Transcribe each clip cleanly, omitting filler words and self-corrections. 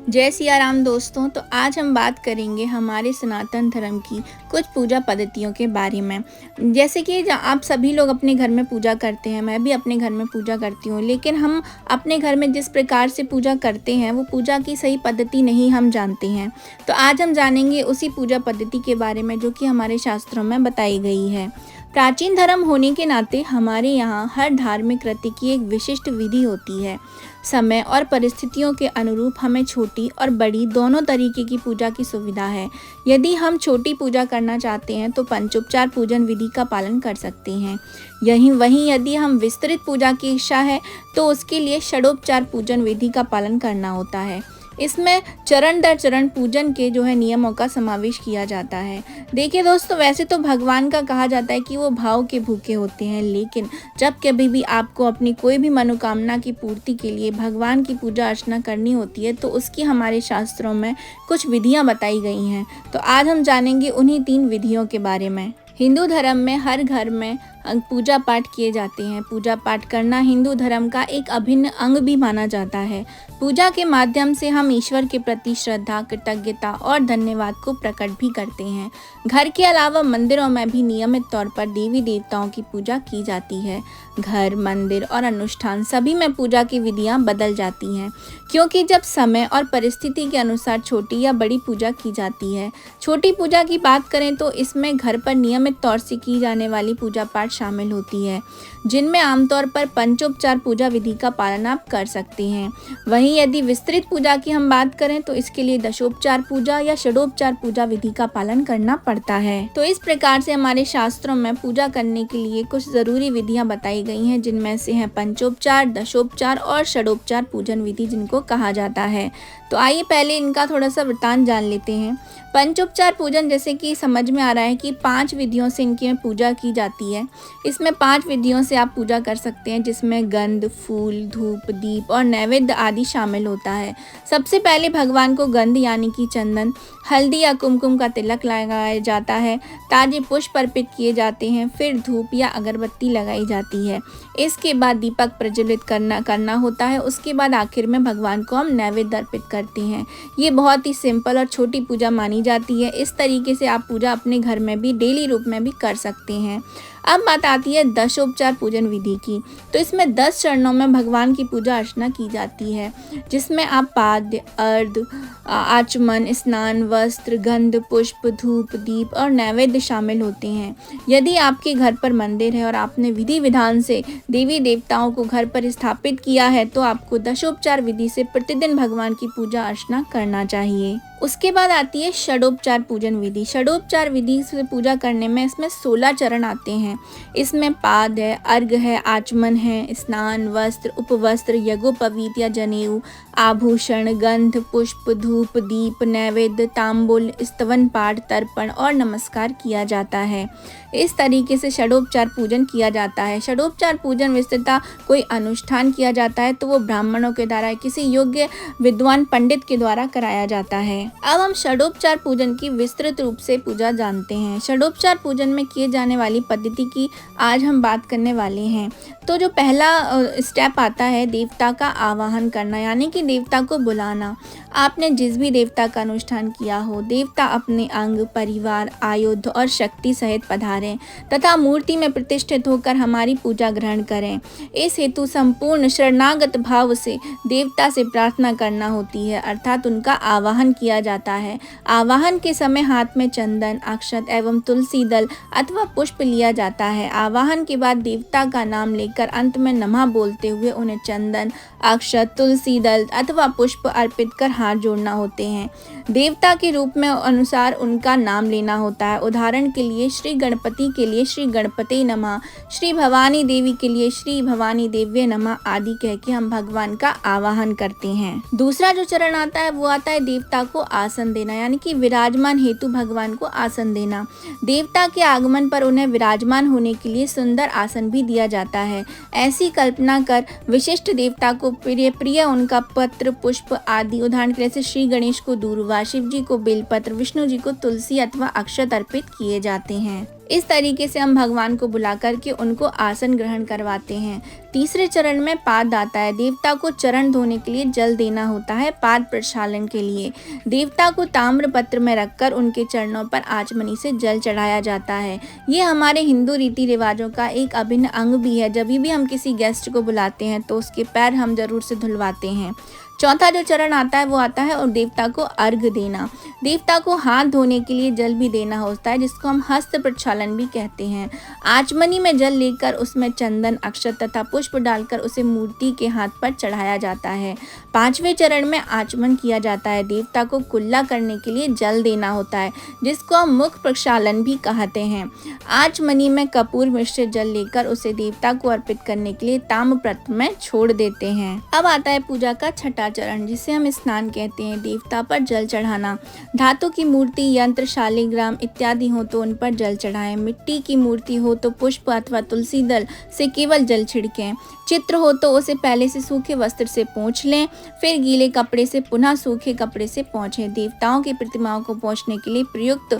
जय सिया राम दोस्तों। तो आज हम बात करेंगे हमारे सनातन धर्म की कुछ पूजा पद्धतियों के बारे में। जैसे कि आप सभी लोग अपने घर में पूजा करते हैं, मैं भी अपने घर में पूजा करती हूँ, लेकिन हम अपने घर में जिस प्रकार से पूजा करते हैं वो पूजा की सही पद्धति नहीं हम जानते हैं। तो आज हम जानेंगे उसी पूजा पद्धति के बारे में जो कि हमारे शास्त्रों में बताई गई है। प्राचीन धर्म होने के नाते हमारे यहाँ हर धार्मिक कृत्य की एक विशिष्ट विधि होती है। समय और परिस्थितियों के अनुरूप हमें छोटी और बड़ी दोनों तरीके की पूजा की सुविधा है। यदि हम छोटी पूजा करना चाहते हैं तो पंचोपचार पूजन विधि का पालन कर सकते हैं। वहीं यदि हम विस्तृत पूजा की इच्छा है तो उसके लिए षडोपचार पूजन विधि का पालन करना होता है। इसमें चरण दर चरण पूजन के नियमों का समावेश किया जाता है। देखिए दोस्तों, वैसे तो भगवान का कहा जाता है कि वो भाव के भूखे होते हैं, लेकिन जब कभी भी आपको अपनी कोई भी मनोकामना की पूर्ति के लिए भगवान की पूजा अर्चना करनी होती है तो उसकी हमारे शास्त्रों में कुछ विधियां बताई गई हैं। तो आज हम जानेंगे उन्हीं 3 विधियों के बारे में। हिंदू धर्म में हर घर में पूजा पाठ किए जाते हैं। पूजा पाठ करना हिंदू धर्म का एक अभिन्न अंग भी माना जाता है। पूजा के माध्यम से हम ईश्वर के प्रति श्रद्धा, कृतज्ञता और धन्यवाद को प्रकट भी करते हैं। घर के अलावा मंदिरों में भी नियमित तौर पर देवी देवताओं की पूजा की जाती है। घर, मंदिर और अनुष्ठान सभी में पूजा की विधियां बदल जाती हैं, क्योंकि जब समय और परिस्थिति के अनुसार छोटी या बड़ी पूजा की जाती है। छोटी पूजा की बात करें तो इसमें घर पर नियमित तौर से की जाने वाली पूजा पाठ शामिल होती है, जिनमें आमतौर पर पंचोपचार पूजा विधि का पालन आप कर सकते हैं। वहीं यदि विस्तृत पूजा की हम बात करें तो इसके लिए दशोपचार पूजा या षडोपचार पूजा विधि का पालन करना पड़ता है। तो इस प्रकार से हमारे शास्त्रों में पूजा करने के लिए कुछ जरूरी विधियां बताई गई हैं, जिनमें से हैं पंचोपचार, दशोपचार और षडोपचार पूजन विधि जिनको कहा जाता है। तो आइए पहले इनका थोड़ा सा वृत्तांत जान लेते हैं। पंचोपचार पूजन जैसे कि समझ में आ रहा है कि 5 विधियों से इनकी पूजा की जाती है। इसमें 5 विधियों से आप पूजा कर सकते हैं, जिसमें गंध, फूल, धूप, दीप और नैवेद्य आदि शामिल होता है। सबसे पहले भगवान को गंध यानी कि चंदन, हल्दी या कुमकुम का तिलक लगाया जाता है। ताजे पुष्प अर्पित किए जाते हैं। फिर धूप या अगरबत्ती लगाई जाती है। इसके बाद दीपक प्रज्वलित करना होता है। उसके बाद आखिर में भगवान को हम नैवेद्य अर्पित करते हैं। ये बहुत ही सिंपल और छोटी पूजा मानी जाती है। इस तरीके से आप पूजा अपने घर में भी डेली रूप में भी कर सकते हैं। अब बात आती है दशोपचार पूजन विधि की। तो इसमें 10 चरणों में भगवान की पूजा अर्चना की जाती है, जिसमें आप पाद्य, अर्घ्य, आचमन, स्नान, वस्त्र, गंध, पुष्प, धूप, दीप और नैवेद्य शामिल होते हैं। यदि आपके घर पर मंदिर है और आपने विधि विधान से देवी देवताओं को घर पर स्थापित किया है तो आपको दशोपचार विधि से प्रतिदिन भगवान की पूजा अर्चना करना चाहिए। उसके बाद आती है षडोपचार पूजन विधि। षडोपचार विधि से पूजा करने में इसमें 16 चरण आते हैं। इसमें पाद है, अर्घ्य है, आचमन है, स्नान, वस्त्र, उपवस्त्र, यज्ञोपवीत या जनेऊ, आभूषण, गंध, पुष्प, धूप, दीप, नैवेद्य, तांबुल, स्तवन पाठ, तर्पण और नमस्कार किया जाता है। इस तरीके से षडोपचार पूजन किया जाता है। षडोपचार पूजन विस्तृता कोई अनुष्ठान किया जाता है तो वो ब्राह्मणों के द्वारा, किसी योग्य विद्वान पंडित के द्वारा कराया जाता है। अब हम षडोपचार पूजन की विस्तृत रूप से पूजा जानते हैं। षडोपचार पूजन में किए जाने वाली पद्धति की आज हम बात करने वाले हैं। तो जो पहला स्टेप आता है देवता का आवाहन करना, यानी कि देवता को बुलाना। आपने जिस भी देवता का अनुष्ठान किया हो, देवता अपने अंग, परिवार, आयुध और शक्ति सहित पधारें तथा मूर्ति में प्रतिष्ठित होकर हमारी पूजा ग्रहण करें। इस हेतु संपूर्ण शरणागत भाव से देवता से प्रार्थना करना होती है, अर्थात उनका आवाहन किया जाता है। आवाहन के समय हाथ में चंदन, अक्षत एवं तुलसी दल अथवा पुष्प लिया जाता है। आवाहन के बाद देवता का नाम लेकर अंत में नमः बोलते हुए उन्हें चंदन, अक्षत, तुलसी दल अथवा पुष्प अर्पित कर हाथ जोड़ना होते हैं। देवता के रूप में अनुसार उनका नाम लेना होता है। उदाहरण के लिए श्री गणपति के लिए श्री गणपते नमः, श्री भवानी देवी के लिए श्री भवानी देव्ये नमः आदि कह के हम भगवान का आवाहन करते हैं। दूसरा जो चरण आता है वो आता है देवता को आसन देना, यानी कि विराजमान हेतु भगवान को आसन देना। देवता के आगमन पर उन्हें विराजमान होने के लिए सुंदर आसन भी दिया जाता है। ऐसी कल्पना कर विशिष्ट देवता को प्रिय उनका पत्र, पुष्प आदि, उदाहरण के लिए श्री गणेश को दूर्वा, शिव जी को बेलपत्र, विष्णु जी को तुलसी अथवा अक्षत अर्पित किए जाते हैं। इस तरीके से हम भगवान को बुला करके उनको आसन ग्रहण करवाते हैं। तीसरे चरण में पाद आता है। देवता को चरण धोने के लिए जल देना होता है पाद प्रक्षालन के लिए। देवता को ताम्र पत्र में रखकर उनके चरणों पर आचमनी से जल चढ़ाया जाता है। ये हमारे हिंदू रीति रिवाजों का एक अभिन्न अंग भी है। जब भी हम किसी गेस्ट को बुलाते हैं तो उसके पैर हम जरूर से धुलवाते हैं। चौथा जो चरण आता है वो आता है और देवता को अर्घ देना। देवता को हाथ धोने के लिए जल भी देना होता है, जिसको हम हस्त प्रक्षालन भी कहते हैं। आचमनी में जल लेकर उसमें चंदन, अक्षत तथा पुष्प डालकर उसे मूर्ति के हाथ पर चढ़ाया जाता है। पांचवें चरण में आचमन किया जाता है। देवता को कुल्ला करने के लिए जल देना होता है, जिसको हम मुख प्रक्षालन भी कहते हैं। आचमनी में कपूर मिश्रित जल लेकर उसे देवता को अर्पित करने के लिए ताम्रपत्र में छोड़ देते हैं। अब आता है पूजा का छठा चरण, जिसे हम स्नान कहते हैं। देवता पर जल चढ़ाना। धातु की मूर्ति, यंत्र, शालिग्राम इत्यादि हो तो उन पर जल चढ़ाएं। मिट्टी की मूर्ति हो तो पुष्प अथवा तुलसी दल से केवल जल छिड़कें। चित्र हो तो उसे पहले से सूखे वस्त्र से पोंछ लें, फिर गीले कपड़े से पुनः सूखे कपड़े से पोंछें। देवताओं की प्रतिमाओं को पोंछने के लिए प्रयुक्त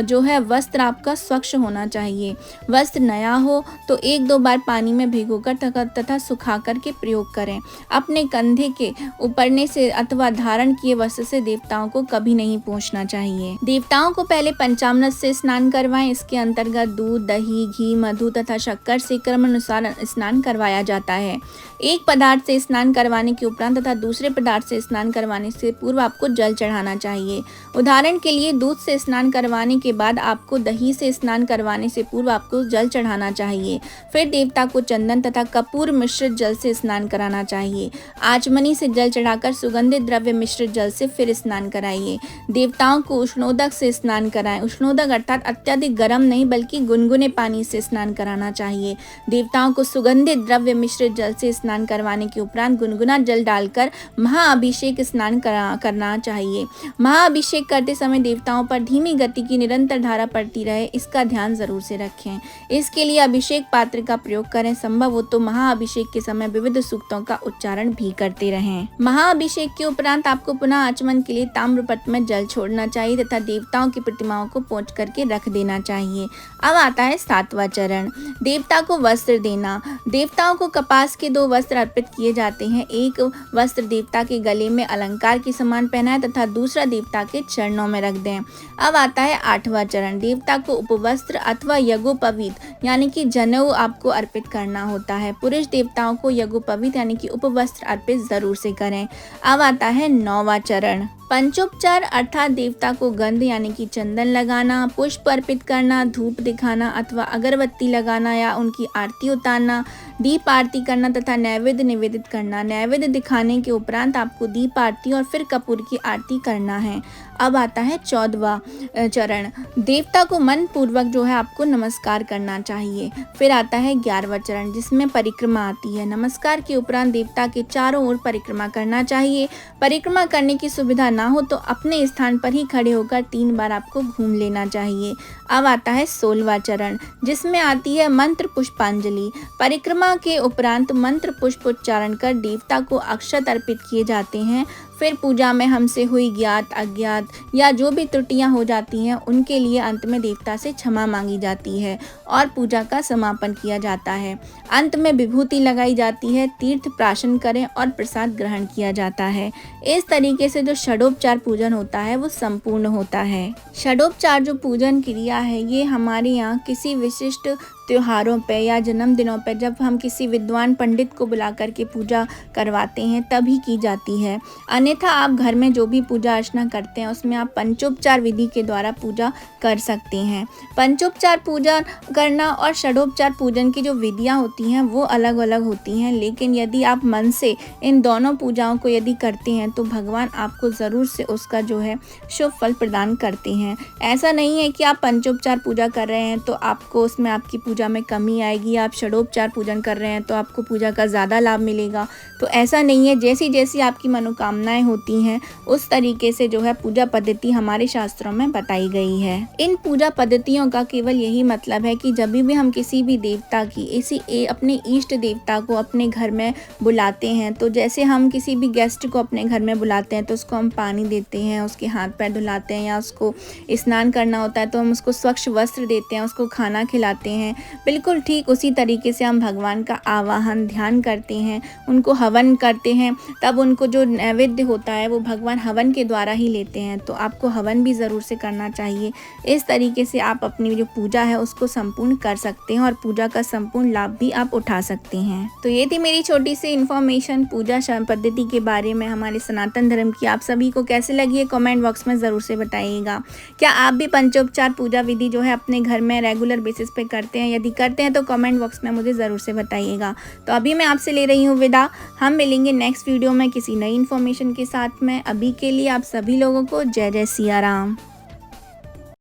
जो है वस्त्र आपका स्वच्छ होना चाहिए। वस्त्र नया हो तो 1-2 बार पानी में भिगोकर तथा सुखा कर के प्रयोग करें। अपने कंधे के उपरने से अथवा धारण किए वस्त्र से देवताओं को कभी नहीं पोंछना चाहिए। देवताओं को पहले पंचामृत से स्नान करवाएं। इसके अंतर्गत दूध, दही, घी, मधु तथा शक्कर से क्रमानुसार स्नान करवाया जाता है। एक पदार्थ से स्नान करवाने के उपरांत तथा दूसरे पदार्थ से स्नान करवाने से पूर्व आपको जल चढ़ाना चाहिए। उदाहरण के लिए दूध से स्नान करवाने के बाद आपको दही से स्नान करवाने से पूर्व आपको जल चढ़ाना चाहिए। फिर देवता को चंदन तथा कपूर मिश्रित जल से स्नान कराना चाहिए। आचमनी से जल चढ़ाकर सुगंधित द्रव्य मिश्रित जल से फिर स्नान कराइए। देवताओं को उष्णोदक से स्नान कराएं। उष्णोदक अर्थात अत्यधिक गर्म नहीं बल्कि गुनगुने पानी से स्नान कराना चाहिए। देवताओं को सुगंधित द्रव्य मिश्रित जल से स्नान करवाने के उपरांत गुनगुना जल डालकर महाअभिषेक स्नान करना चाहिए। महाअभिषेक करते समय देवताओं पर धीमी गति की निरंतर धारा पड़ती रहे, इसका ध्यान जरूर से रखें। इसके लिए अभिषेक पात्र का प्रयोग करें। संभव हो तो महाअभिषेक के समय विविध सूक्तों का उच्चारण भी करते रहें। महाअभिषेक के उपरांत आपको पुनः आचमन के लिए ताम्रपत्र में जल छोड़ना चाहिए तथा देवताओं की प्रतिमाओं को पोंछ करके रख देना चाहिए। अब आता है 7वां चरण, देवता को वस्त्र देना। देवताओं को कपास के 2 वस्त्र अर्पित किए जाते हैं। एक वस्त्र देवता के गले में अलंकार के समान पहनाएं तथा दूसरा देवता के चरणों में रख दें। अब आता है 8वां चरण, देवता को उपवस्त्र अथवा यज्ञोपवीत यानी कि जनेऊ आपको अर्पित करना होता है। पुरुष देवताओं को यज्ञोपवीत यानी कि उपवस्त्र अर्पित जरूर से करें। अब आता है 9वां चरण, पंचोपचार अर्थात देवता को गंध यानी कि चंदन लगाना, पुष्प अर्पित करना, धूप दिखाना अथवा अगरबत्ती लगाना या उनकी आरती उतारना, दीप आरती करना तथा नैवेद्य निवेदित करना। नैवेद्य दिखाने के उपरांत आपको दीप आरती और फिर कपूर की आरती करना है। अब आता है 14वां चरण, देवता को मन पूर्वक जो है आपको नमस्कार करना चाहिए। फिर आता है 11वां चरण, जिसमें परिक्रमा आती है। नमस्कार के उपरांत देवता के चारों ओर परिक्रमा करना चाहिए। परिक्रमा करने की सुविधा ना हो तो अपने स्थान पर ही खड़े होकर 3 बार आपको घूम लेना चाहिए। अब आता है 16वां चरण, जिसमें आती है मंत्र पुष्पांजलि। परिक्रमा के उपरांत मंत्र पुष्प उच्चारण कर देवता को अक्षत अर्पित किए जाते हैं। फिर पूजा में हमसे हुई ज्ञात अज्ञात या जो भी त्रुटियां हो जाती हैं उनके लिए अंत में देवता से क्षमा मांगी जाती है और पूजा का समापन किया जाता है। अंत में विभूति लगाई जाती है, तीर्थ प्राशन करें और प्रसाद ग्रहण किया जाता है। इस तरीके से जो षडोपचार पूजन होता है वो संपूर्ण होता है। षडोपचार जो पूजन क्रिया है ये हमारे यहाँ किसी विशिष्ट त्योहारों पे या जन्मदिनों पे जब हम किसी विद्वान पंडित को बुला करके पूजा करवाते हैं तभी की जाती है। अन्यथा आप घर में जो भी पूजा अर्चना करते हैं उसमें आप पंचोपचार विधि के द्वारा पूजा कर सकते हैं। पंचोपचार पूजा करना और षडोपचार पूजन की जो विधियाँ होती हैं वो अलग अलग होती हैं, लेकिन यदि आप मन से इन दोनों पूजाओं को यदि करते हैं तो भगवान आपको ज़रूर से उसका जो है शुभ फल प्रदान करते हैं। ऐसा नहीं है कि आप पंचोपचार पूजा कर रहे हैं तो आपको उसमें आपकी पूजा में कमी आएगी, आप षडोपचार पूजन कर रहे हैं तो आपको पूजा का ज़्यादा लाभ मिलेगा। तो ऐसा नहीं है, जैसी जैसी आपकी मनोकामनाएं होती हैं उस तरीके से जो है पूजा पद्धति हमारे शास्त्रों में बताई गई है। इन पूजा पद्धतियों का केवल यही मतलब है कि जब भी हम किसी भी देवता की अपने इष्ट देवता को अपने घर में बुलाते हैं, तो जैसे हम किसी भी गेस्ट को अपने घर में बुलाते हैं तो उसको हम पानी देते हैं, उसके हाथ पैर धुलाते हैं, या उसको स्नान करना होता है तो हम उसको स्वच्छ वस्त्र देते हैं, उसको खाना खिलाते हैं। बिल्कुल ठीक उसी तरीके से हम भगवान का आवाहन ध्यान करते हैं, उनको हवन करते हैं, तब उनको जो नैवेद्य होता है वो भगवान हवन के द्वारा ही लेते हैं। तो आपको हवन भी ज़रूर से करना चाहिए। इस तरीके से आप अपनी जो पूजा है उसको संपूर्ण कर सकते हैं और पूजा का संपूर्ण लाभ भी आप उठा सकते हैं। तो ये थी मेरी छोटी सी इन्फॉर्मेशन पूजा पद्धति के बारे में हमारे सनातन धर्म की। आप सभी को कैसे लगी है कमेंट बॉक्स में ज़रूर से बताइएगा। क्या आप भी पंचोपचार पूजा विधि जो है अपने घर में रेगुलर बेसिस पे करते हैं? यदि करते हैं तो कमेंट बॉक्स में मुझे ज़रूर से बताइएगा। तो अभी मैं आपसे ले रही हूँ विदा। हम मिलेंगे नेक्स्ट वीडियो में किसी नई इन्फॉर्मेशन के साथ में। अभी के लिए आप सभी लोगों को जय जय सिया राम।